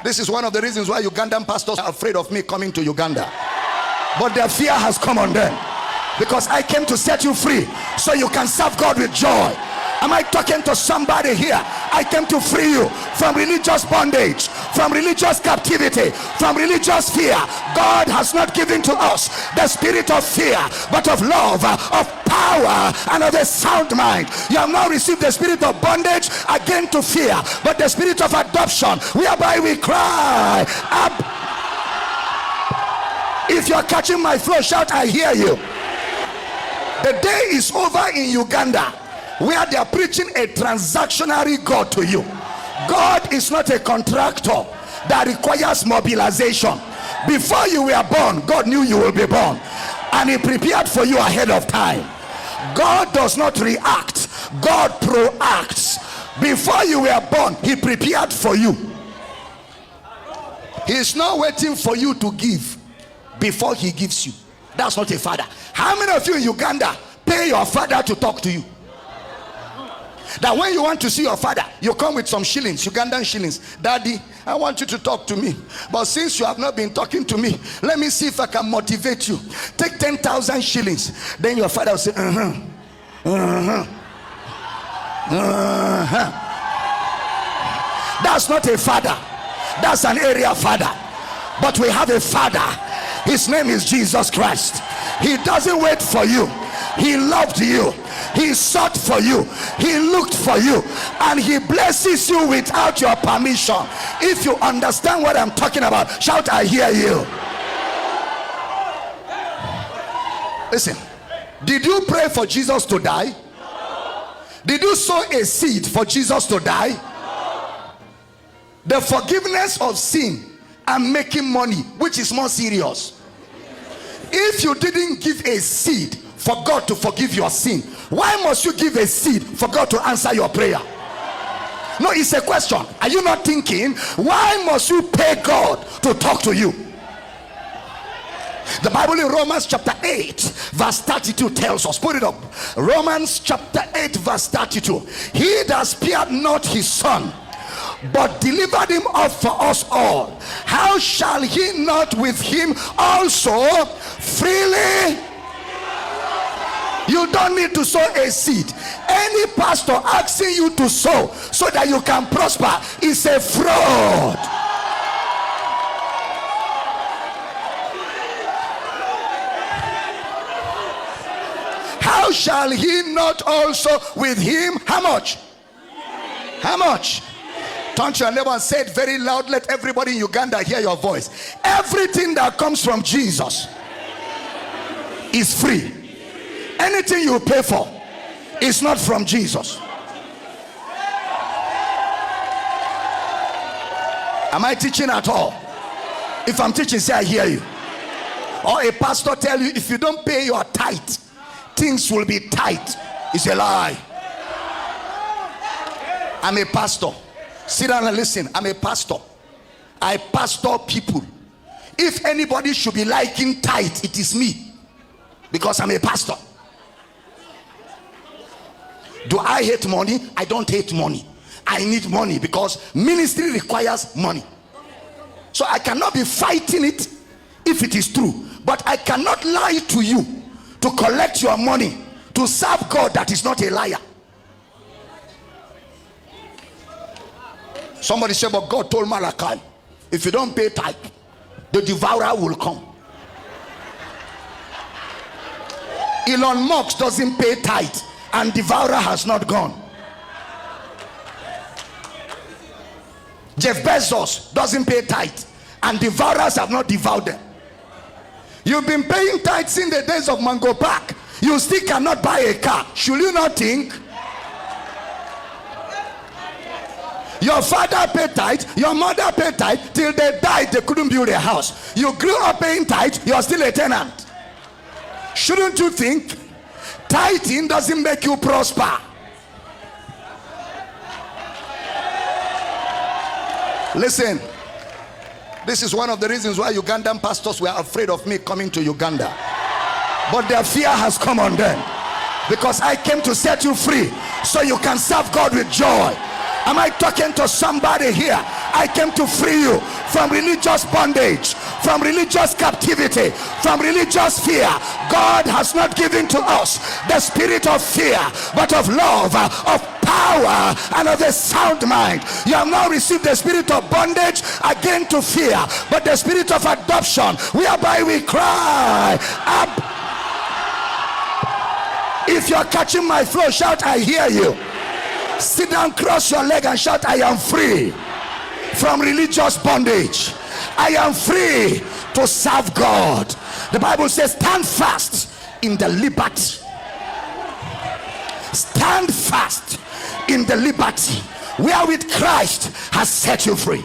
This is one of the reasons why Ugandan pastors are afraid of me coming to Uganda. But their fear has come on them, because I came to set you free so you can serve God with joy. Am I talking to somebody here? I came to free you from religious bondage, from religious captivity, from religious fear. God has not given to us the spirit of fear, but of love, of power, and of a sound mind. You have now received the spirit of bondage again to fear, but the spirit of adoption, whereby we cry, Ab. If you're catching my flow, shout, I hear you. The day is over in Uganda where they are preaching a transactionary God to you. God is not a contractor that requires mobilization. Before you were born, God knew you will be born, and he prepared for you ahead of time. God does not react, God proacts. Before you were born, he prepared for you. He is not waiting for you to give before he gives you. That's not a father. How many of you in Uganda pay your father to talk to you? That when you want to see your father, you come with some shillings, Ugandan shillings. Daddy, I want you to talk to me, but since you have not been talking to me, let me see if I can motivate you. Take 10,000 shillings. Then your father will say, That's not a father. That's an area father. But we have a father. His name is Jesus Christ. He doesn't wait for you. He loved you. He sought for you. He looked for you, and he blesses you without your permission. If you understand what I'm talking about, shout, I hear you. Listen, did you pray for Jesus to die? Did you sow a seed for Jesus to die? The forgiveness of sin and making money, which is more serious? If you didn't give a seed for God to forgive your sin, why must you give a seed for God to answer your prayer? No, it's a question. Are you not thinking, why must you pay God to talk to you? The Bible in Romans chapter 8 verse 32 tells us, put it up, Romans chapter 8 verse 32, he that spared not his son, but delivered him up for us all, how shall he not with him also freely? You don't need to sow a seed. Any pastor asking you to sow so that you can prosper is a fraud. How shall he not also with him? How much? How much? Turn to your neighbor and say it very loud. Let everybody in Uganda hear your voice. Everything that comes from Jesus is free. Anything you pay for is not from Jesus. Am I teaching at all? If I'm teaching, say I hear you. Or a pastor tell you, if you don't pay your tithe, things will be tight. It's a lie. I'm a pastor. Sit down and listen. I'm a pastor. I pastor people. If anybody should be liking tithe, it is me, because I'm a pastor. Do I hate money? I don't hate money. I need money because ministry requires money. So I cannot be fighting it if it is true, but I cannot lie to you to collect your money to serve God that is not a liar. Somebody said, but God told Malachi, if you don't pay tithe, the devourer will come. Elon Musk doesn't pay tithe, and devourer has not gone. Jeff Bezos doesn't pay tithe, and devourers have not devoured them. You've been paying tithe since the days of Mango Park. You still cannot buy a car. Should you not think? Your father paid tithe, your mother paid tithe, till they died they couldn't build a house. You grew up paying tithe, you're still a tenant. Shouldn't you think tithing doesn't make you prosper? Listen, this is one of the reasons why Ugandan pastors were afraid of me coming to Uganda. But their fear has come on them, because I came to set you free so you can serve God with joy. Am I talking to somebody here? I came to free you from religious bondage, from religious captivity, from religious fear. God has not given to us the spirit of fear, but of love, of power, and of a sound mind. You have now received the spirit of bondage again to fear, but the spirit of adoption, whereby we cry, Ab. If you're catching my flow, shout, I hear you. Sit down, cross your leg and shout, I am free from religious bondage. I am free to serve God. The Bible says, stand fast in the liberty. Stand fast in the liberty wherewith Christ has set you free.